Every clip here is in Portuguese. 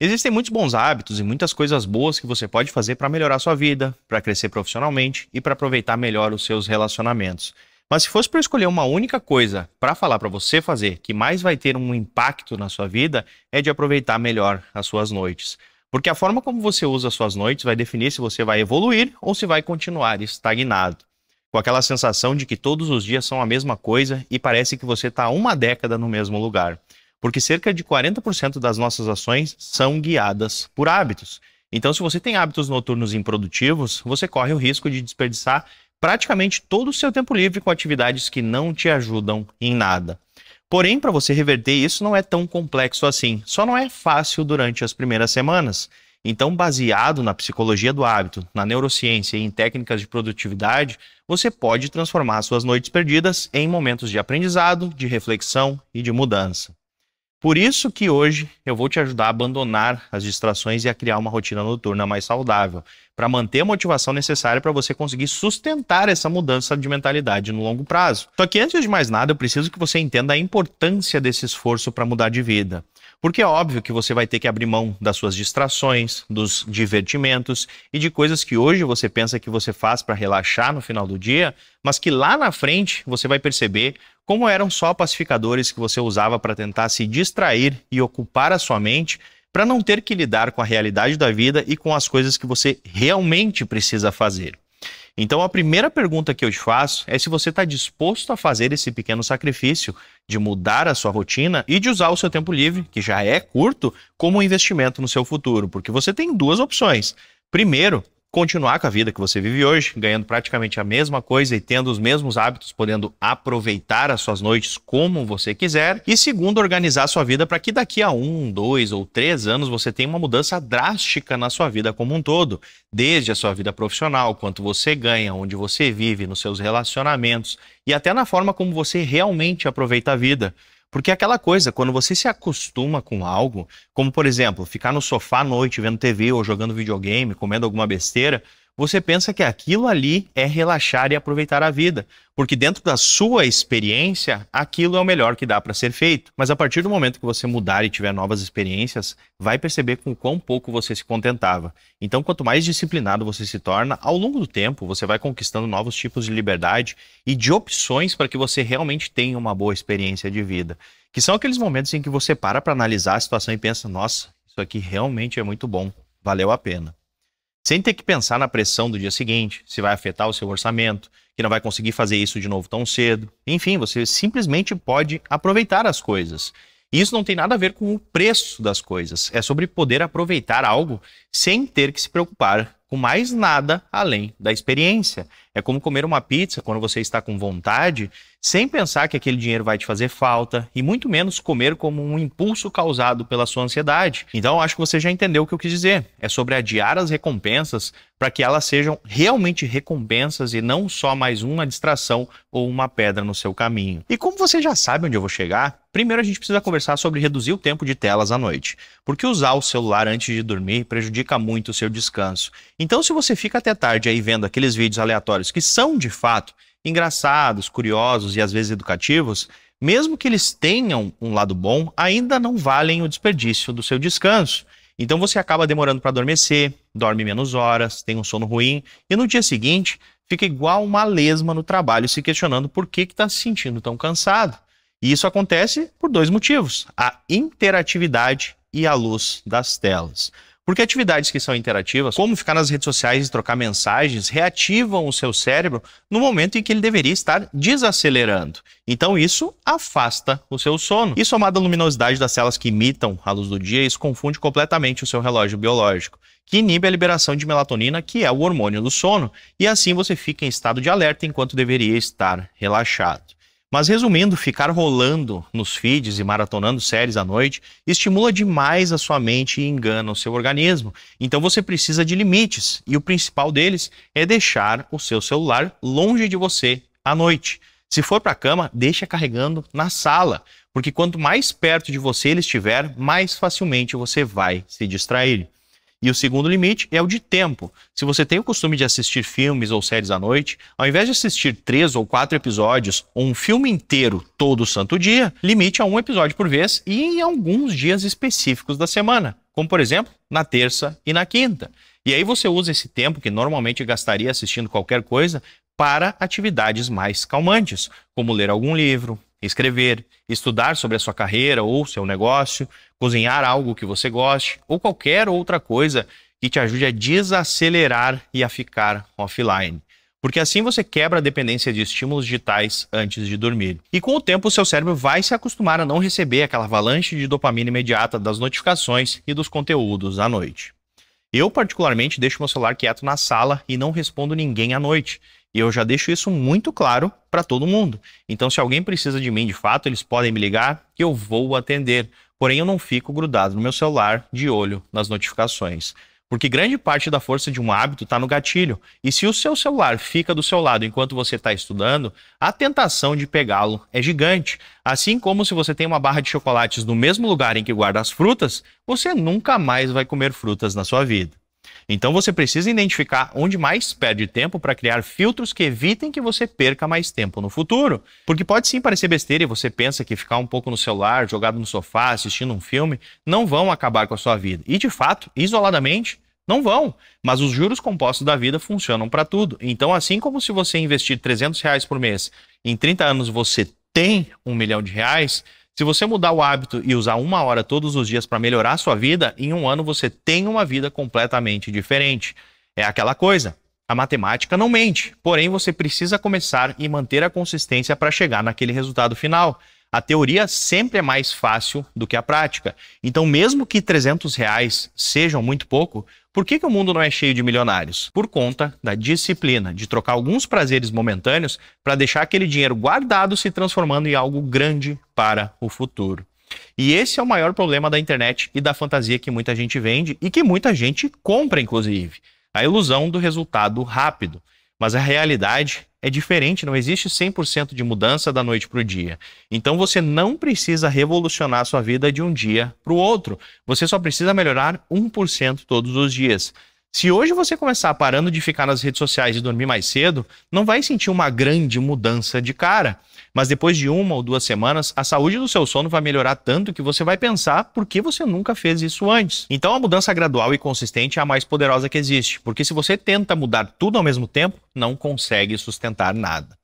Existem muitos bons hábitos e muitas coisas boas que você pode fazer para melhorar sua vida, para crescer profissionalmente e para aproveitar melhor os seus relacionamentos. Mas se fosse para escolher uma única coisa para falar para você fazer que mais vai ter um impacto na sua vida, é de aproveitar melhor as suas noites. Porque a forma como você usa as suas noites vai definir se você vai evoluir ou se vai continuar estagnado. Com aquela sensação de que todos os dias são a mesma coisa e parece que você está há uma década no mesmo lugar. Porque cerca de 40% das nossas ações são guiadas por hábitos. Então, se você tem hábitos noturnos improdutivos, você corre o risco de desperdiçar praticamente todo o seu tempo livre com atividades que não te ajudam em nada. Porém, para você reverter isso não é tão complexo assim, só não é fácil durante as primeiras semanas. Então, baseado na psicologia do hábito, na neurociência e em técnicas de produtividade, você pode transformar suas noites perdidas em momentos de aprendizado, de reflexão e de mudança. Por isso que hoje eu vou te ajudar a abandonar as distrações e a criar uma rotina noturna mais saudável, para manter a motivação necessária para você conseguir sustentar essa mudança de mentalidade no longo prazo. Só que antes de mais nada, eu preciso que você entenda a importância desse esforço para mudar de vida. Porque é óbvio que você vai ter que abrir mão das suas distrações, dos divertimentos e de coisas que hoje você pensa que você faz para relaxar no final do dia, mas que lá na frente você vai perceber como eram só pacificadores que você usava para tentar se distrair e ocupar a sua mente para não ter que lidar com a realidade da vida e com as coisas que você realmente precisa fazer. Então a primeira pergunta que eu te faço é se você está disposto a fazer esse pequeno sacrifício de mudar a sua rotina e de usar o seu tempo livre, que já é curto, como um investimento no seu futuro, porque você tem duas opções. Primeiro, continuar com a vida que você vive hoje, ganhando praticamente a mesma coisa e tendo os mesmos hábitos, podendo aproveitar as suas noites como você quiser. E segundo, organizar a sua vida para que daqui a 1, 2 ou 3 anos você tenha uma mudança drástica na sua vida como um todo. Desde a sua vida profissional, quanto você ganha, onde você vive, nos seus relacionamentos e até na forma como você realmente aproveita a vida. Porque é aquela coisa, quando você se acostuma com algo, como por exemplo, ficar no sofá à noite vendo TV ou jogando videogame, comendo alguma besteira, você pensa que aquilo ali é relaxar e aproveitar a vida. Porque dentro da sua experiência, aquilo é o melhor que dá para ser feito. Mas a partir do momento que você mudar e tiver novas experiências, vai perceber com quão pouco você se contentava. Então, quanto mais disciplinado você se torna, ao longo do tempo, você vai conquistando novos tipos de liberdade e de opções para que você realmente tenha uma boa experiência de vida. Que são aqueles momentos em que você para analisar a situação e pensa, nossa, isso aqui realmente é muito bom, valeu a pena. Sem ter que pensar na pressão do dia seguinte, se vai afetar o seu orçamento, que não vai conseguir fazer isso de novo tão cedo. Enfim, você simplesmente pode aproveitar as coisas. E isso não tem nada a ver com o preço das coisas. É sobre poder aproveitar algo sem ter que se preocupar com mais nada além da experiência. É como comer uma pizza quando você está com vontade, sem pensar que aquele dinheiro vai te fazer falta, e muito menos comer como um impulso causado pela sua ansiedade. Então, eu acho que você já entendeu o que eu quis dizer. É sobre adiar as recompensas para que elas sejam realmente recompensas e não só mais uma distração ou uma pedra no seu caminho. E como você já sabe onde eu vou chegar, primeiro a gente precisa conversar sobre reduzir o tempo de telas à noite. Porque usar o celular antes de dormir prejudica muito o seu descanso. Então, se você fica até tarde aí vendo aqueles vídeos aleatórios que são, de fato, engraçados, curiosos e às vezes educativos, mesmo que eles tenham um lado bom, ainda não valem o desperdício do seu descanso. Então você acaba demorando para adormecer, dorme menos horas, tem um sono ruim e no dia seguinte fica igual uma lesma no trabalho se questionando por que está se sentindo tão cansado. E isso acontece por dois motivos: a interatividade e a luz das telas. Porque atividades que são interativas, como ficar nas redes sociais e trocar mensagens, reativam o seu cérebro no momento em que ele deveria estar desacelerando. Então isso afasta o seu sono. E somado à luminosidade das telas que imitam a luz do dia, isso confunde completamente o seu relógio biológico, que inibe a liberação de melatonina, que é o hormônio do sono, e assim você fica em estado de alerta enquanto deveria estar relaxado. Mas resumindo, ficar rolando nos feeds e maratonando séries à noite estimula demais a sua mente e engana o seu organismo. Então você precisa de limites, e o principal deles é deixar o seu celular longe de você à noite. Se for para a cama, deixa carregando na sala, porque quanto mais perto de você ele estiver, mais facilmente você vai se distrair. E o segundo limite é o de tempo. Se você tem o costume de assistir filmes ou séries à noite, ao invés de assistir 3 ou 4 episódios ou um filme inteiro todo santo dia, limite a um episódio por vez e em alguns dias específicos da semana. como por exemplo, na terça e na quinta. E aí você usa esse tempo que normalmente gastaria assistindo qualquer coisa para atividades mais calmantes, como ler algum livro, escrever, estudar sobre a sua carreira ou seu negócio, cozinhar algo que você goste ou qualquer outra coisa que te ajude a desacelerar e a ficar offline. Porque assim você quebra a dependência de estímulos digitais antes de dormir. E com o tempo o seu cérebro vai se acostumar a não receber aquela avalanche de dopamina imediata das notificações e dos conteúdos à noite. Eu particularmente deixo meu celular quieto na sala e não respondo ninguém à noite. E eu já deixo isso muito claro para todo mundo. Então se alguém precisa de mim de fato, eles podem me ligar que eu vou atender. Porém eu não fico grudado no meu celular de olho nas notificações. Porque grande parte da força de um hábito está no gatilho. E se o seu celular fica do seu lado enquanto você está estudando, a tentação de pegá-lo é gigante. Assim como se você tem uma barra de chocolates no mesmo lugar em que guarda as frutas, você nunca mais vai comer frutas na sua vida. Então você precisa identificar onde mais perde tempo para criar filtros que evitem que você perca mais tempo no futuro. Porque pode sim parecer besteira e você pensa que ficar um pouco no celular, jogado no sofá, assistindo um filme, não vão acabar com a sua vida. E de fato, isoladamente, não vão. Mas os juros compostos da vida funcionam para tudo. Então assim como se você investir R$300 por mês, em 30 anos você tem R$1 milhão, se você mudar o hábito e usar 1 hora todos os dias para melhorar a sua vida, em 1 ano você tem uma vida completamente diferente. É aquela coisa, a matemática não mente, porém você precisa começar e manter a consistência para chegar naquele resultado final. A teoria sempre é mais fácil do que a prática. Então mesmo que R$300 sejam muito pouco, por que o mundo não é cheio de milionários? Por conta da disciplina, de trocar alguns prazeres momentâneos para deixar aquele dinheiro guardado se transformando em algo grande para o futuro. E esse é o maior problema da internet e da fantasia que muita gente vende e que muita gente compra, inclusive. A ilusão do resultado rápido. Mas a realidade é diferente, não existe 100% de mudança da noite para o dia. Então você não precisa revolucionar a sua vida de um dia para o outro. Você só precisa melhorar 1% todos os dias. Se hoje você começar parando de ficar nas redes sociais e dormir mais cedo, não vai sentir uma grande mudança de cara. Mas depois de 1 ou 2 semanas, a saúde do seu sono vai melhorar tanto que você vai pensar por que você nunca fez isso antes. Então a mudança gradual e consistente é a mais poderosa que existe, porque se você tenta mudar tudo ao mesmo tempo, não consegue sustentar nada.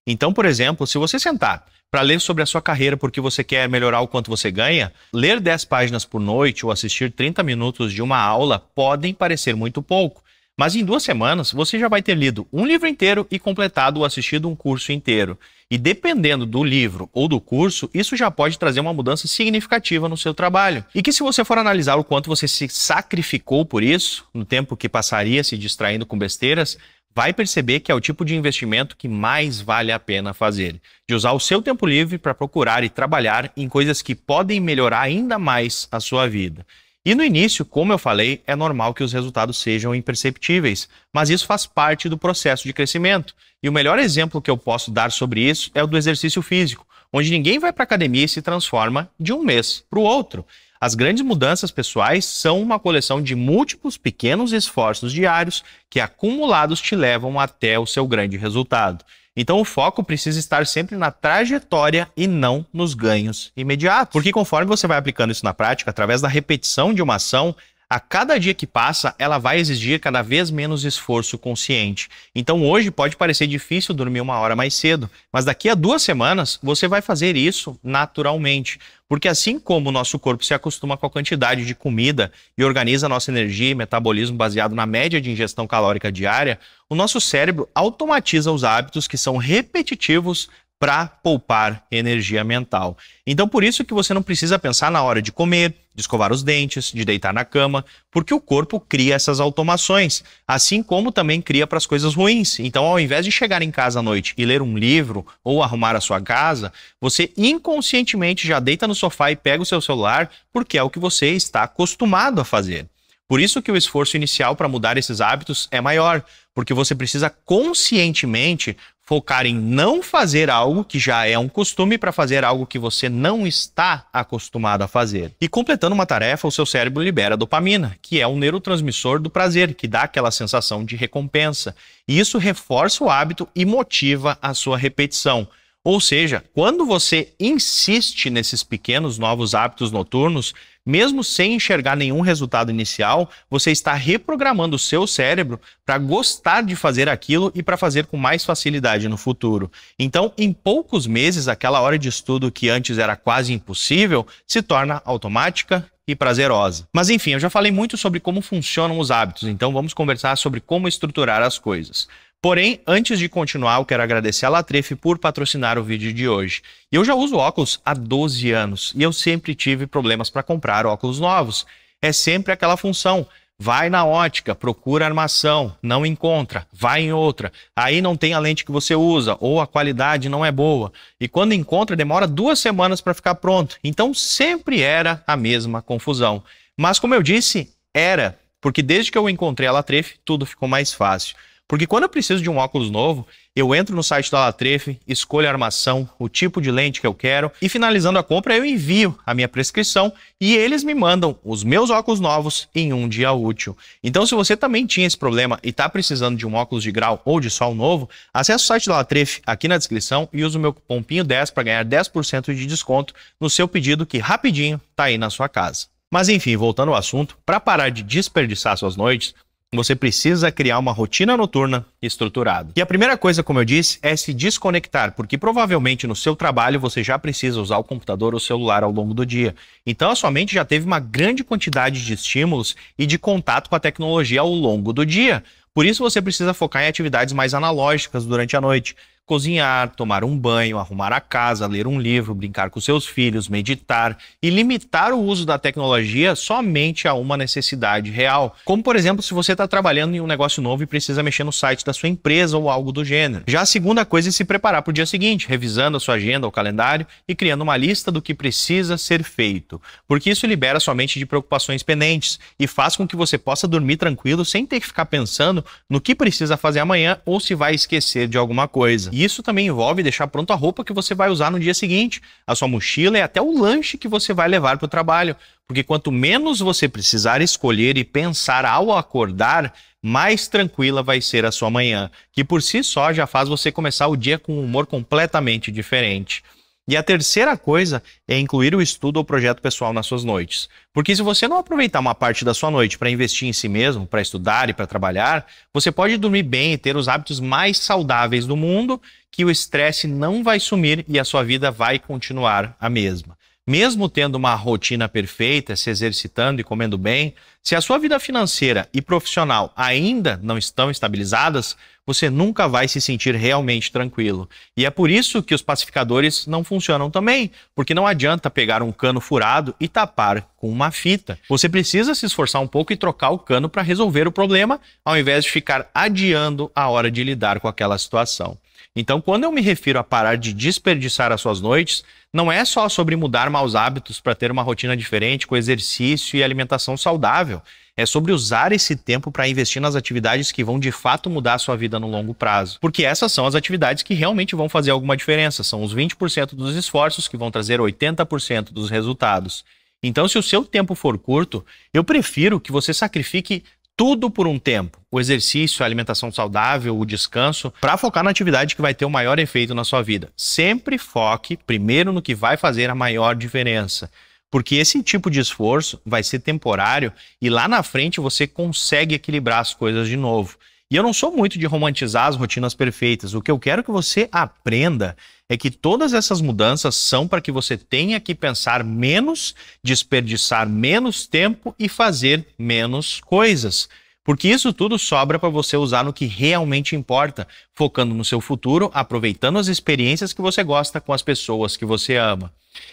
Então, por exemplo, se você sentar para ler sobre a sua carreira porque você quer melhorar o quanto você ganha, ler 10 páginas por noite ou assistir 30 minutos de uma aula podem parecer muito pouco. Mas em 2 semanas, você já vai ter lido um livro inteiro e completado ou assistido um curso inteiro. E dependendo do livro ou do curso, isso já pode trazer uma mudança significativa no seu trabalho. E que se você for analisar o quanto você se sacrificou por isso, no tempo que passaria se distraindo com besteiras, vai perceber que é o tipo de investimento que mais vale a pena fazer. De usar o seu tempo livre para procurar e trabalhar em coisas que podem melhorar ainda mais a sua vida. E no início, como eu falei, é normal que os resultados sejam imperceptíveis, mas isso faz parte do processo de crescimento. E o melhor exemplo que eu posso dar sobre isso é o do exercício físico, onde ninguém vai para a academia e se transforma de um mês para o outro. As grandes mudanças pessoais são uma coleção de múltiplos pequenos esforços diários que acumulados te levam até o seu grande resultado. Então o foco precisa estar sempre na trajetória e não nos ganhos imediatos. Porque conforme você vai aplicando isso na prática, através da repetição de uma ação, a cada dia que passa, ela vai exigir cada vez menos esforço consciente. Então hoje pode parecer difícil dormir 1 hora mais cedo, mas daqui a 2 semanas você vai fazer isso naturalmente. Porque assim como o nosso corpo se acostuma com a quantidade de comida e organiza a nossa energia e metabolismo baseado na média de ingestão calórica diária, o nosso cérebro automatiza os hábitos que são repetitivos para poupar energia mental. Então por isso que você não precisa pensar na hora de comer, de escovar os dentes, de deitar na cama, porque o corpo cria essas automações, assim como também cria para as coisas ruins. Então ao invés de chegar em casa à noite e ler um livro ou arrumar a sua casa, você inconscientemente já deita no sofá e pega o seu celular, porque é o que você está acostumado a fazer. Por isso que o esforço inicial para mudar esses hábitos é maior, porque você precisa conscientemente focar em não fazer algo que já é um costume para fazer algo que você não está acostumado a fazer. E completando uma tarefa, o seu cérebro libera dopamina, que é o neurotransmissor do prazer, que dá aquela sensação de recompensa. E isso reforça o hábito e motiva a sua repetição. Ou seja, quando você insiste nesses pequenos novos hábitos noturnos, mesmo sem enxergar nenhum resultado inicial, você está reprogramando o seu cérebro para gostar de fazer aquilo e para fazer com mais facilidade no futuro. Então, em poucos meses, aquela hora de estudo que antes era quase impossível se torna automática e prazerosa. Mas enfim, eu já falei muito sobre como funcionam os hábitos, então vamos conversar sobre como estruturar as coisas. Porém, antes de continuar, eu quero agradecer a Latref por patrocinar o vídeo de hoje. Eu já uso óculos há 12 anos e eu sempre tive problemas para comprar óculos novos. É sempre aquela função: vai na ótica, procura armação, não encontra, vai em outra, aí não tem a lente que você usa ou a qualidade não é boa. E quando encontra, demora 2 semanas para ficar pronto. Então sempre era a mesma confusão. Mas como eu disse, era, porque desde que eu encontrei a Latref, tudo ficou mais fácil. Porque quando eu preciso de um óculos novo, eu entro no site da Latref, escolho a armação, o tipo de lente que eu quero e, finalizando a compra, eu envio a minha prescrição e eles me mandam os meus óculos novos em um dia útil. Então, se você também tinha esse problema e está precisando de um óculos de grau ou de sol novo, acesse o site da Latref aqui na descrição e use o meu cupom PINHO10 para ganhar 10% de desconto no seu pedido, que rapidinho está aí na sua casa. Mas enfim, voltando ao assunto, para parar de desperdiçar suas noites, você precisa criar uma rotina noturna estruturada. E a primeira coisa, como eu disse, é se desconectar, porque provavelmente no seu trabalho você já precisa usar o computador ou o celular ao longo do dia. Então a sua mente já teve uma grande quantidade de estímulos e de contato com a tecnologia ao longo do dia. Por isso você precisa focar em atividades mais analógicas durante a noite. Cozinhar, tomar um banho, arrumar a casa, ler um livro, brincar com seus filhos, meditar e limitar o uso da tecnologia somente a uma necessidade real. Como, por exemplo, se você está trabalhando em um negócio novo e precisa mexer no site da sua empresa ou algo do gênero. Já a segunda coisa é se preparar para o dia seguinte, revisando a sua agenda ou calendário e criando uma lista do que precisa ser feito. Porque isso libera sua mente de preocupações pendentes e faz com que você possa dormir tranquilo sem ter que ficar pensando no que precisa fazer amanhã ou se vai esquecer de alguma coisa. E isso também envolve deixar pronto a roupa que você vai usar no dia seguinte, a sua mochila e até o lanche que você vai levar para o trabalho. Porque quanto menos você precisar escolher e pensar ao acordar, mais tranquila vai ser a sua manhã, que por si só já faz você começar o dia com um humor completamente diferente. E a terceira coisa é incluir o estudo ou projeto pessoal nas suas noites. Porque se você não aproveitar uma parte da sua noite para investir em si mesmo, para estudar e para trabalhar, você pode dormir bem e ter os hábitos mais saudáveis do mundo, que o estresse não vai sumir e a sua vida vai continuar a mesma. Mesmo tendo uma rotina perfeita, se exercitando e comendo bem, se a sua vida financeira e profissional ainda não estão estabilizadas, você nunca vai se sentir realmente tranquilo. E é por isso que os pacificadores não funcionam também, porque não adianta pegar um cano furado e tapar com uma fita. Você precisa se esforçar um pouco e trocar o cano para resolver o problema, ao invés de ficar adiando a hora de lidar com aquela situação. Então, quando eu me refiro a parar de desperdiçar as suas noites, não é só sobre mudar maus hábitos para ter uma rotina diferente, com exercício e alimentação saudável. É sobre usar esse tempo para investir nas atividades que vão de fato mudar a sua vida no longo prazo. Porque essas são as atividades que realmente vão fazer alguma diferença. São os 20% dos esforços que vão trazer 80% dos resultados. Então, se o seu tempo for curto, eu prefiro que você sacrifique tudo por um tempo. O exercício, a alimentação saudável, o descanso, para focar na atividade que vai ter o maior efeito na sua vida. Sempre foque primeiro no que vai fazer a maior diferença. Porque esse tipo de esforço vai ser temporário e lá na frente você consegue equilibrar as coisas de novo. E eu não sou muito de romantizar as rotinas perfeitas. O que eu quero que você aprenda é que todas essas mudanças são para que você tenha que pensar menos, desperdiçar menos tempo e fazer menos coisas. Porque isso tudo sobra para você usar no que realmente importa, focando no seu futuro, aproveitando as experiências que você gosta com as pessoas que você ama.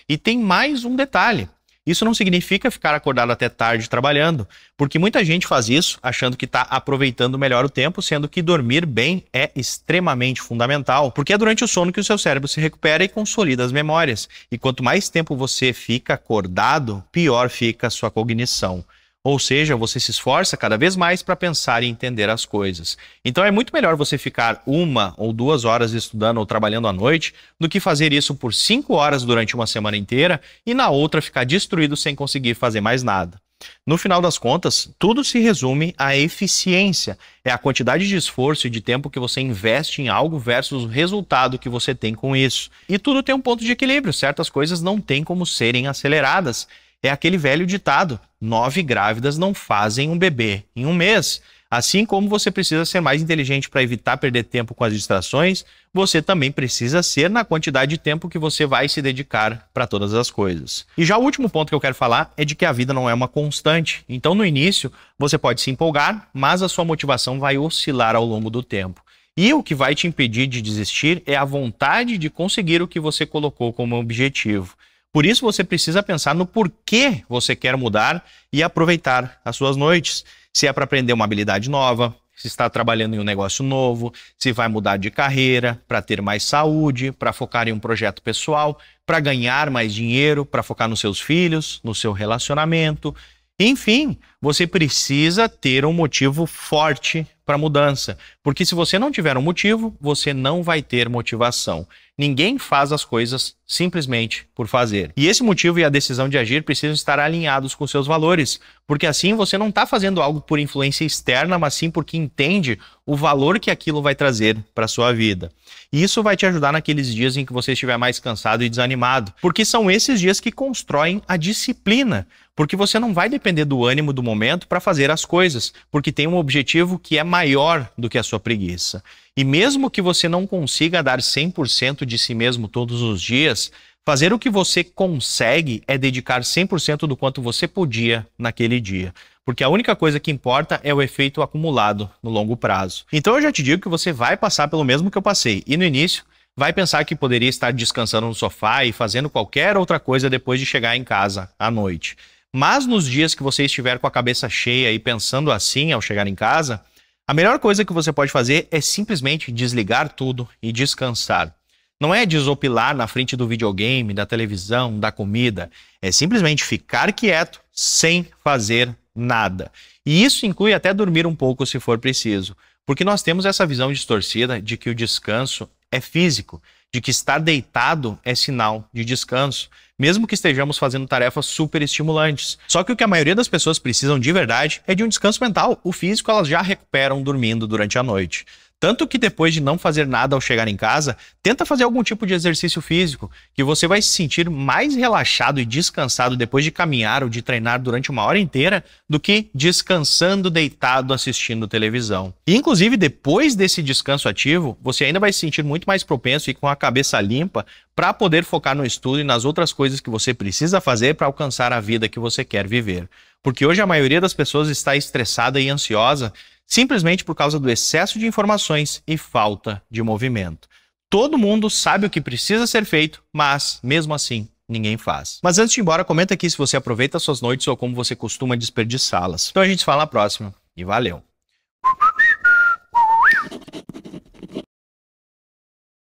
E tem mais um detalhe. Isso não significa ficar acordado até tarde trabalhando, porque muita gente faz isso achando que está aproveitando melhor o tempo, sendo que dormir bem é extremamente fundamental, porque é durante o sono que o seu cérebro se recupera e consolida as memórias. E quanto mais tempo você fica acordado, pior fica a sua cognição. Ou seja, você se esforça cada vez mais para pensar e entender as coisas. Então é muito melhor você ficar 1 ou 2 horas estudando ou trabalhando à noite do que fazer isso por 5 horas durante uma semana inteira e na outra ficar destruído sem conseguir fazer mais nada. No final das contas, tudo se resume à eficiência. É a quantidade de esforço e de tempo que você investe em algo versus o resultado que você tem com isso. E tudo tem um ponto de equilíbrio. Certas coisas não têm como serem aceleradas. É aquele velho ditado: 9 grávidas não fazem um bebê em um mês. Assim como você precisa ser mais inteligente para evitar perder tempo com as distrações, você também precisa ser na quantidade de tempo que você vai se dedicar para todas as coisas. E já o último ponto que eu quero falar é de que a vida não é uma constante. Então, no início, você pode se empolgar, mas a sua motivação vai oscilar ao longo do tempo. E o que vai te impedir de desistir é a vontade de conseguir o que você colocou como objetivo. Por isso, você precisa pensar no porquê você quer mudar e aproveitar as suas noites. Se é para aprender uma habilidade nova, se está trabalhando em um negócio novo, se vai mudar de carreira, para ter mais saúde, para focar em um projeto pessoal, para ganhar mais dinheiro, para focar nos seus filhos, no seu relacionamento. Enfim, você precisa ter um motivo forte para a mudança, porque se você não tiver um motivo, você não vai ter motivação. Ninguém faz as coisas simplesmente por fazer. E esse motivo e a decisão de agir precisam estar alinhados com seus valores, porque assim você não está fazendo algo por influência externa, mas sim porque entende o valor que aquilo vai trazer para a sua vida. E isso vai te ajudar naqueles dias em que você estiver mais cansado e desanimado, porque são esses dias que constroem a disciplina, porque você não vai depender do ânimo do momento para fazer as coisas, porque tem um objetivo que é maior do que a sua preguiça. E mesmo que você não consiga dar 100% de si mesmo todos os dias, fazer o que você consegue é dedicar 100% do quanto você podia naquele dia. Porque a única coisa que importa é o efeito acumulado no longo prazo. Então eu já te digo que você vai passar pelo mesmo que eu passei. E no início, vai pensar que poderia estar descansando no sofá e fazendo qualquer outra coisa depois de chegar em casa à noite. Mas nos dias que você estiver com a cabeça cheia e pensando assim ao chegar em casa, a melhor coisa que você pode fazer é simplesmente desligar tudo e descansar. Não é desopilar na frente do videogame, da televisão, da comida. É simplesmente ficar quieto, sem fazer nada. E isso inclui até dormir um pouco se for preciso. Porque nós temos essa visão distorcida de que o descanso é físico, de que estar deitado é sinal de descanso, mesmo que estejamos fazendo tarefas super estimulantes. Só que o que a maioria das pessoas precisam de verdade é de um descanso mental. O físico elas já recuperam dormindo durante a noite. Tanto que depois de não fazer nada ao chegar em casa, tenta fazer algum tipo de exercício físico, que você vai se sentir mais relaxado e descansado depois de caminhar ou de treinar durante uma hora inteira do que descansando deitado assistindo televisão. E inclusive depois desse descanso ativo, você ainda vai se sentir muito mais propenso e com a cabeça limpa para poder focar no estudo e nas outras coisas que você precisa fazer para alcançar a vida que você quer viver. Porque hoje a maioria das pessoas está estressada e ansiosa simplesmente por causa do excesso de informações e falta de movimento. Todo mundo sabe o que precisa ser feito, mas, mesmo assim, ninguém faz. Mas antes de ir embora, comenta aqui se você aproveita suas noites ou como você costuma desperdiçá-las. Então a gente se fala na próxima e valeu!